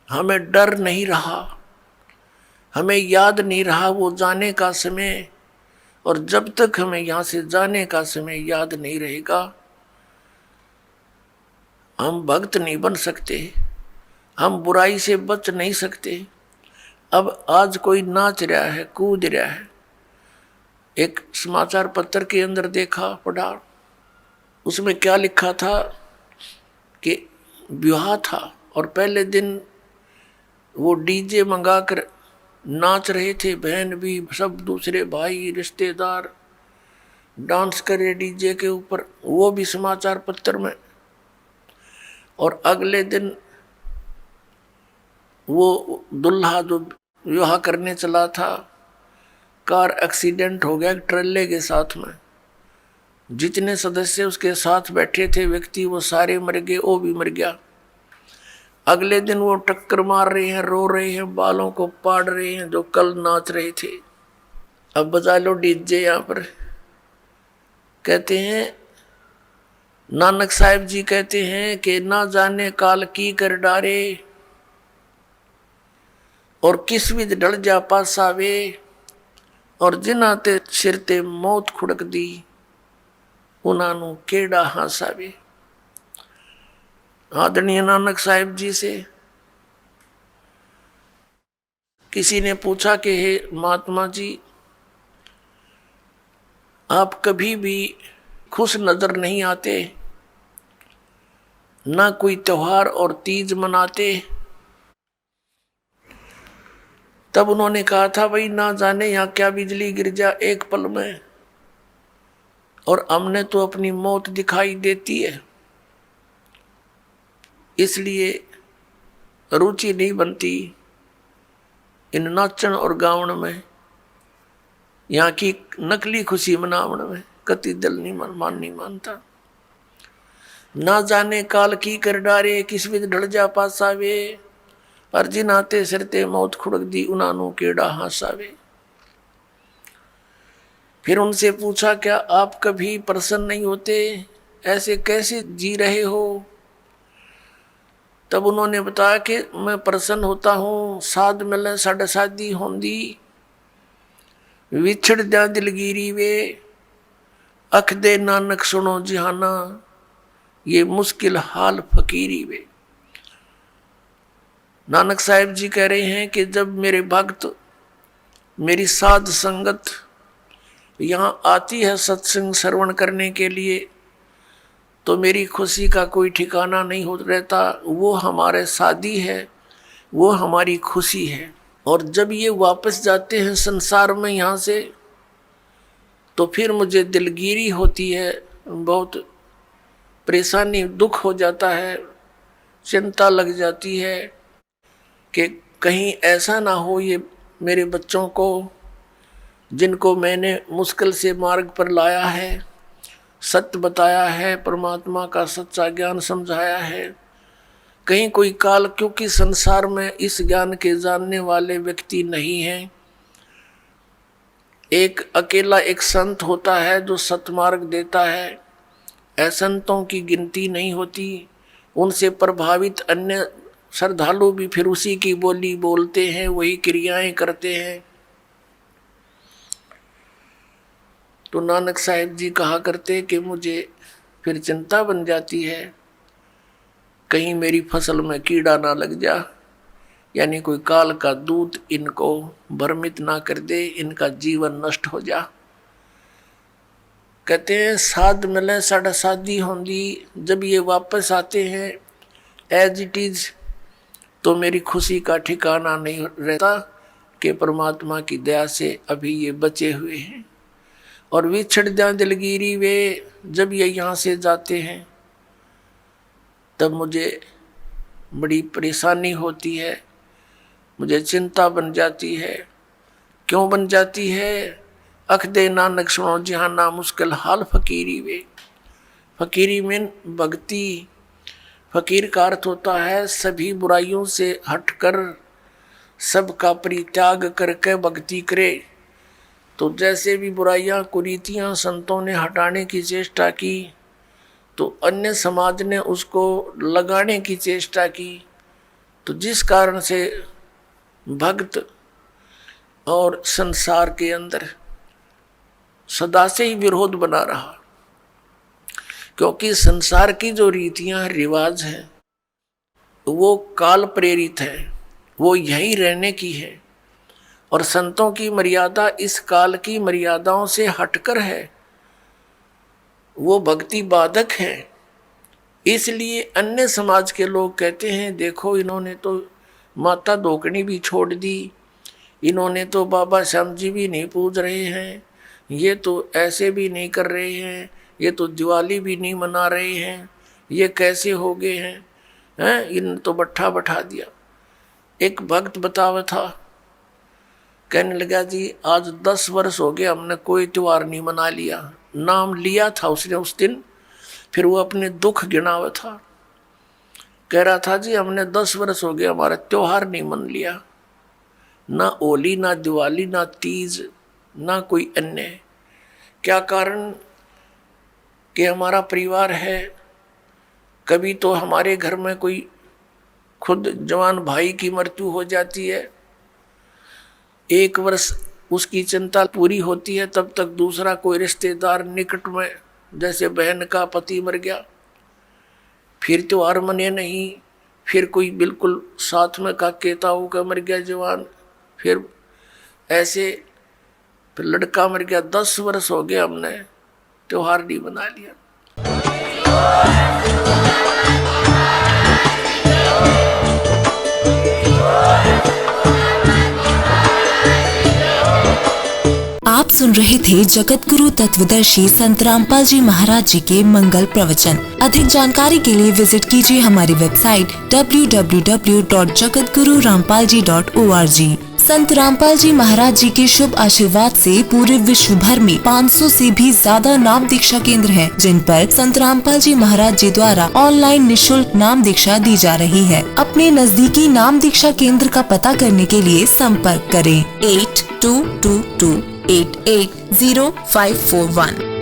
हमें डर नहीं रहा, हमें याद नहीं रहा वो जाने का समय, और जब तक हमें यहाँ से जाने का समय याद नहीं रहेगा, हम भक्त नहीं बन सकते, हम बुराई से बच नहीं सकते। अब आज कोई नाच रहा है, कूद रहा है, एक समाचार पत्र के अंदर देखा, पढ़ा, उसमें क्या लिखा था कि विवाह था और पहले दिन वो डीजे मंगाकर नाच रहे थे, बहन भी, सब दूसरे भाई रिश्तेदार डांस करे डीजे के ऊपर, वो भी समाचार पत्र में। और अगले दिन वो दुल्हा जो विवाह करने चला था, कार एक्सीडेंट हो गया ट्रेले के साथ में। जितने सदस्य उसके साथ बैठे थे व्यक्ति वो सारे मर गए, वो भी मर गया। अगले दिन वो टक्कर मार रहे हैं, रो रहे हैं, बालों को पाड़ रहे हैं जो कल नाच रहे थे। अब बजा लो डीजे यहाँ पर। कहते हैं नानक साहिब जी कहते हैं कि ना जाने काल की कर डारे और किस विध ढल जा पासावे, और जिन्हां ते सिर ते मौत खुड़क दी उन्हां नू केड़ा हासावे। आदरणीय नानक साहिब जी से किसी ने पूछा कि हे महात्मा जी, आप कभी भी खुश नजर नहीं आते, ना कोई त्योहार और तीज मनाते। तब उन्होंने कहा था भाई ना जाने यहाँ क्या बिजली गिर जा एक पल में, और हमने तो अपनी मौत दिखाई देती है, इसलिए रुचि नहीं बनती इन नाचन और गावन में, यहाँ की नकली खुशी मनावन में कति दिल नहीं मानता। ना जाने काल की कर डारे किस विध ढल जा पासावे, और जिन्हां ते सिर ते मौत खुड़क दी उन्हां नू केड़ा हासावे। फिर उनसे पूछा क्या आप कभी प्रसन्न नहीं होते, ऐसे कैसे जी रहे हो? तब उन्होंने बताया कि मैं प्रसन्न होता हूँ, साध मिले साढ़े शादी होंदी, विछड़ द्या दिलगिरी वे, अख दे नानक सुनो जिहाना, ये मुश्किल हाल फकीरी वे। नानक साहिब जी कह रहे हैं कि जब मेरे भक्त, मेरी साध संगत यहाँ आती है सत्संग श्रवण करने के लिए, तो मेरी खुशी का कोई ठिकाना नहीं हो रहता। वो हमारे साथी है, वो हमारी खुशी है। और जब ये वापस जाते हैं संसार में यहाँ से, तो फिर मुझे दिलगिरी होती है, बहुत परेशानी दुख हो जाता है, चिंता लग जाती है कि कहीं ऐसा ना हो ये मेरे बच्चों को जिनको मैंने मुश्किल से मार्ग पर लाया है, सत्य बताया है, परमात्मा का सच्चा ज्ञान समझाया है, कहीं कोई काल, क्योंकि संसार में इस ज्ञान के जानने वाले व्यक्ति नहीं हैं। एक अकेला एक संत होता है जो सतमार्ग देता है, असंतों की गिनती नहीं होती। उनसे प्रभावित अन्य श्रद्धालु भी फिर उसी की बोली बोलते हैं, वही क्रियाएं करते हैं। तो नानक साहिब जी कहा करते कि मुझे फिर चिंता बन जाती है, कहीं मेरी फसल में कीड़ा ना लग जा, यानी कोई काल का दूत इनको भ्रमित ना कर दे, इनका जीवन नष्ट हो जा। कहते हैं साध मिले साढ़ा शादी होंदी, जब ये वापस आते हैं एज इट इज, तो मेरी खुशी का ठिकाना नहीं रहता कि परमात्मा की दया से अभी ये बचे हुए हैं। और विछड़ जा दिलगिरी वे, जब ये यहाँ से जाते हैं तब मुझे बड़ी परेशानी होती है, मुझे चिंता बन जाती है। क्यों बन जाती है? अख दे नानक सुनो जिहाना, मुश्किल हाल फकीरी वे। फकीरी में भक्ति, फकीर का अर्थ होता है सभी बुराइयों से हटकर सबका परित्याग करके भक्ति करे। तो जैसे भी बुराइयां कुरीतियां संतों ने हटाने की चेष्टा की, तो अन्य समाज ने उसको लगाने की चेष्टा की, तो जिस कारण से भक्त और संसार के अंदर सदा से ही विरोध बना रहा। क्योंकि संसार की जो रीतियां रिवाज हैं वो काल प्रेरित है, वो यही रहने की है, और संतों की मर्यादा इस काल की मर्यादाओं से हटकर है, वो भक्ति बाधक है। इसलिए अन्य समाज के लोग कहते हैं देखो इन्होंने तो माता धोकनी भी छोड़ दी, इन्होंने तो बाबा श्याम जी भी नहीं पूज रहे हैं, ये तो ऐसे भी नहीं कर रहे हैं, ये तो दिवाली भी नहीं मना रहे हैं, ये कैसे हो गए हैं। हैं, इन तो बट्ठा बैठा दिया। एक भक्त बतावा था, कहने लगा जी आज 10 वर्ष हो गए हमने कोई त्योहार नहीं मना लिया। नाम लिया था उसने उस दिन, फिर वो अपने दुख गिनावा था। कह रहा था जी हमने 10 वर्ष हो गए हमारा त्योहार नहीं मन लिया, ना होली ना दिवाली ना तीज ना कोई अन्य। क्या कारण कि हमारा परिवार है, कभी तो हमारे घर में कोई खुद जवान भाई की मृत्यु हो जाती है, 1 वर्ष उसकी चिंता पूरी होती है, तब तक दूसरा कोई रिश्तेदार निकट में, जैसे बहन का पति मर गया, फिर त्योहार मने नहीं, फिर कोई बिल्कुल साथ में काके ताऊ का मर गया जवान, फिर ऐसे फिर लड़का मर गया। 10 वर्ष हो गए हमने त्योहार नहीं बना लिया। आप सुन रहे थे जगत गुरु तत्वदर्शी संत रामपाल जी महाराज जी के मंगल प्रवचन। अधिक जानकारी के लिए विजिट कीजिए हमारी वेबसाइट www.jagatgururampalji.org। संत रामपाल जी महाराज जी के शुभ आशीर्वाद से पूरे विश्व भर में 500 से भी ज्यादा नाम दीक्षा केंद्र हैं, जिन पर संत रामपाल जी महाराज जी द्वारा ऑनलाइन निशुल्क नाम दीक्षा दी जा रही है। अपने नजदीकी नाम दीक्षा केंद्र का पता करने के लिए संपर्क करें 8222880541।